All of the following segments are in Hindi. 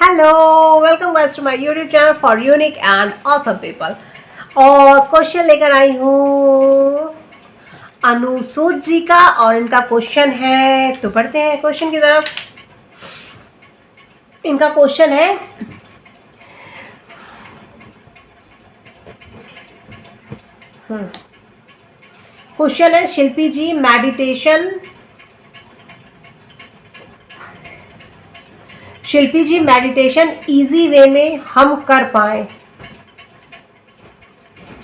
Hello, welcome guys to my YouTube channel for unique and awesome people. और क्वेश्चन लेकर आई हूँ अनुसूद जी का, और इनका क्वेश्चन है, तो पढ़ते हैं क्वेश्चन की तरफ। इनका क्वेश्चन है, क्वेश्चन है शिल्पी जी मेडिटेशन इजी वे में हम कर पाए।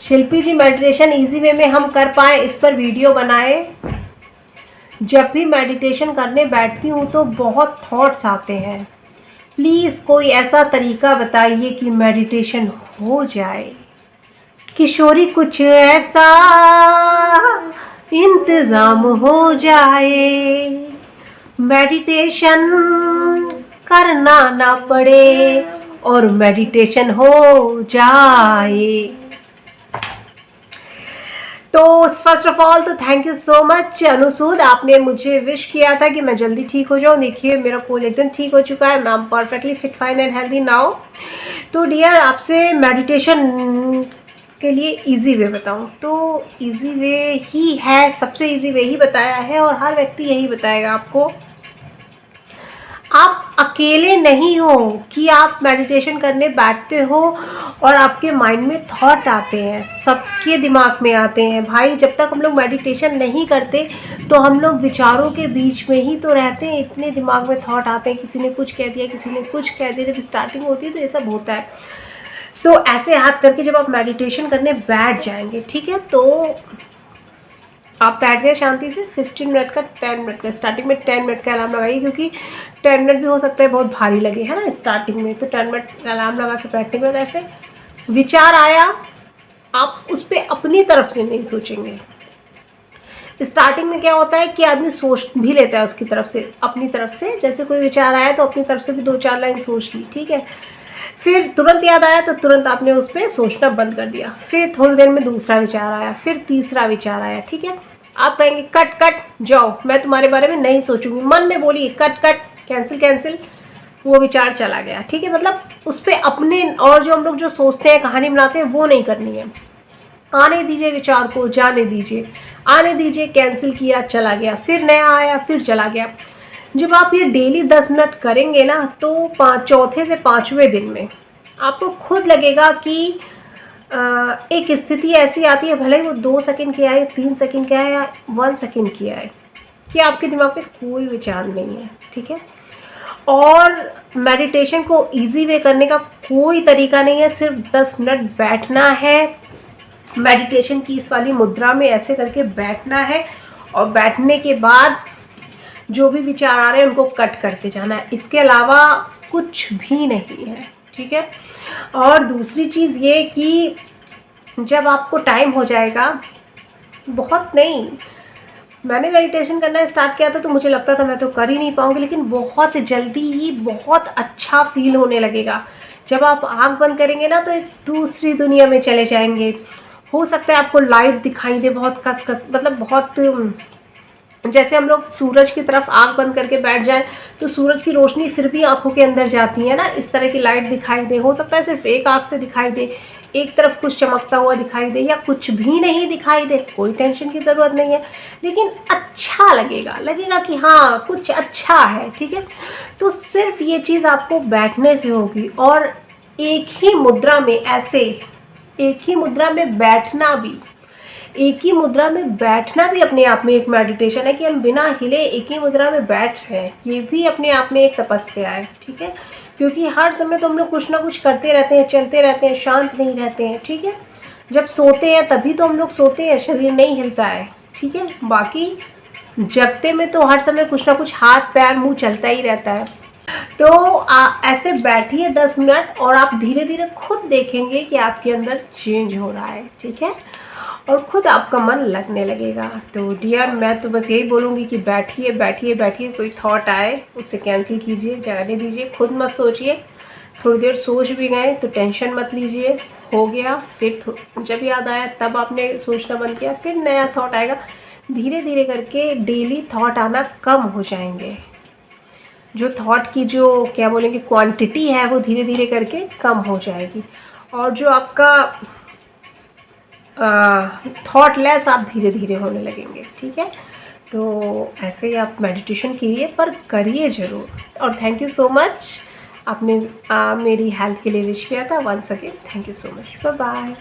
शिल्पी जी मेडिटेशन इजी वे में हम कर पाए, इस पर वीडियो बनाए। जब भी मेडिटेशन करने बैठती हूँ तो बहुत थॉट्स आते हैं। प्लीज़ कोई ऐसा तरीका बताइए कि मेडिटेशन हो जाए। किशोरी कुछ ऐसा इंतज़ाम हो जाए, मेडिटेशन करना ना पड़े और मेडिटेशन हो जाए। तो फर्स्ट ऑफ ऑल तो थैंक यू सो मच अनुसूद, आपने मुझे विश किया था कि मैं जल्दी ठीक हो जाऊँ। देखिए मेरा कोल एकदम ठीक हो चुका है, मैं am perfectly fit fine and healthy now. तो डियर, आपसे मेडिटेशन के लिए इजी वे बताऊं तो इजी वे ही है, सबसे इजी वे ही बताया है और हर व्यक्ति यही बताएगा आपको। आप अकेले नहीं हो कि आप मेडिटेशन करने बैठते हो और आपके माइंड में थॉट आते हैं, सबके दिमाग में आते हैं भाई। जब तक हम लोग मेडिटेशन नहीं करते तो हम लोग विचारों के बीच में ही तो रहते हैं, इतने दिमाग में थॉट आते हैं, किसी ने कुछ कह दिया, किसी ने कुछ कह दिया। जब स्टार्टिंग होती है तो ये सब होता है। तो ऐसे हाथ करके जब आप मेडिटेशन करने बैठ जाएंगे, ठीक है, तो आप बैठ गए शांति से 15 मिनट का, 10 मिनट का, स्टार्टिंग में 10 मिनट का अलार्म लगाइए, क्योंकि 10 मिनट भी हो सकता है बहुत भारी लगे, है ना, स्टार्टिंग में। तो 10 मिनट का अलार्म लगा के बैठने के बाद ऐसे विचार आया, आप उस पर अपनी तरफ से नहीं सोचेंगे। स्टार्टिंग में क्या होता है कि आदमी सोच भी लेता है उसकी तरफ से, अपनी तरफ से। जैसे कोई विचार आया तो अपनी तरफ से भी 2-4 लाइन सोच ली, ठीक है। फिर तुरंत याद आया तो तुरंत आपने उस पर सोचना बंद कर दिया। फिर थोड़ी देर में दूसरा विचार आया, फिर तीसरा विचार आया, ठीक है। आप कहेंगे कट कट जाओ, मैं तुम्हारे बारे में नहीं सोचूंगी, मन में बोलिए कट कट, कैंसिल कैंसिल, वो विचार चला गया, ठीक है। मतलब उस पर अपने, और जो हम लोग जो सोचते हैं, कहानी बनाते हैं, वो नहीं करनी है। आने दीजिए विचार को, जाने दीजिए, आने दीजिए, कैंसिल किया, चला गया, फिर नया आया, फिर चला गया। जब आप ये डेली 10 मिनट करेंगे ना, तो चौथे से 5वें दिन में आपको खुद लगेगा कि एक स्थिति ऐसी आती है, भले ही वो 2 सेकंड की आए, 3 सेकंड की आए या 1 सेकंड की आए, कि आपके दिमाग में कोई विचार नहीं है, ठीक है। और मेडिटेशन को इजी वे करने का कोई तरीका नहीं है, सिर्फ 10 मिनट बैठना है। मेडिटेशन की इस वाली मुद्रा में ऐसे करके बैठना है, और बैठने के बाद जो भी विचार आ रहे हैं उनको कट करते जाना है। इसके अलावा कुछ भी नहीं है, ठीक है। और दूसरी चीज़ ये कि जब आपको टाइम हो जाएगा, बहुत नहीं, मैंने मेडिटेशन करना स्टार्ट किया था तो मुझे लगता था मैं तो कर ही नहीं पाऊंगी, लेकिन बहुत जल्दी ही बहुत अच्छा फील होने लगेगा। जब आप आँख बंद करेंगे ना तो एक दूसरी दुनिया में चले जाएंगे। हो सकता है आपको लाइट दिखाई दे बहुत कस कस, मतलब बहुत, जैसे हम लोग सूरज की तरफ आंख बंद करके बैठ जाएं तो सूरज की रोशनी फिर भी आंखों के अंदर जाती है ना, इस तरह की लाइट दिखाई दे। हो सकता है सिर्फ एक आंख से दिखाई दे, एक तरफ कुछ चमकता हुआ दिखाई दे, या कुछ भी नहीं दिखाई दे, कोई टेंशन की ज़रूरत नहीं है, लेकिन अच्छा लगेगा, लगेगा कि हाँ कुछ अच्छा है, ठीक है। तो सिर्फ ये चीज़ आपको बैठने से होगी। और एक ही मुद्रा में, ऐसे एक ही मुद्रा में बैठना भी, एक ही मुद्रा में बैठना भी अपने आप में एक मेडिटेशन है, कि हम बिना हिले एक ही मुद्रा में बैठ रहे हैं, ये भी अपने आप में एक तपस्या है, ठीक है। क्योंकि हर समय तो हम लोग कुछ ना कुछ करते रहते हैं, चलते रहते हैं, शांत नहीं रहते हैं, ठीक है। जब सोते हैं तभी तो हम लोग सोते हैं, शरीर नहीं हिलता है, ठीक है। बाकी जगते में तो हर समय कुछ ना कुछ हाथ पैर मुंह चलता ही रहता है। तो ऐसे बैठिए 10 मिनट, और आप धीरे धीरे खुद देखेंगे कि आपके अंदर चेंज हो रहा है, ठीक है, और खुद आपका मन लगने लगेगा। तो डियर, मैं तो बस यही बोलूँगी कि बैठिए बैठिए बैठिए, कोई थॉट आए उसे कैंसिल कीजिए, जाने दीजिए, खुद मत सोचिए। थोड़ी देर सोच भी गए तो टेंशन मत लीजिए, हो गया, फिर जब याद आया तब आपने सोचना बंद किया, फिर नया थॉट आएगा। धीरे धीरे करके डेली थॉट आना कम हो जाएंगे। जो थॉट की जो क्या बोलेंगे क्वांटिटी है वो धीरे धीरे करके कम हो जाएगी, और जो आपका थॉटलेस आप धीरे धीरे होने लगेंगे। ठीक है, तो ऐसे ही आप मेडिटेशन कीजिए, पर करिए ज़रूर। और थैंक यू सो मच, आपने मेरी हेल्थ के लिए विश किया था। Once again thank you so much, bye bye.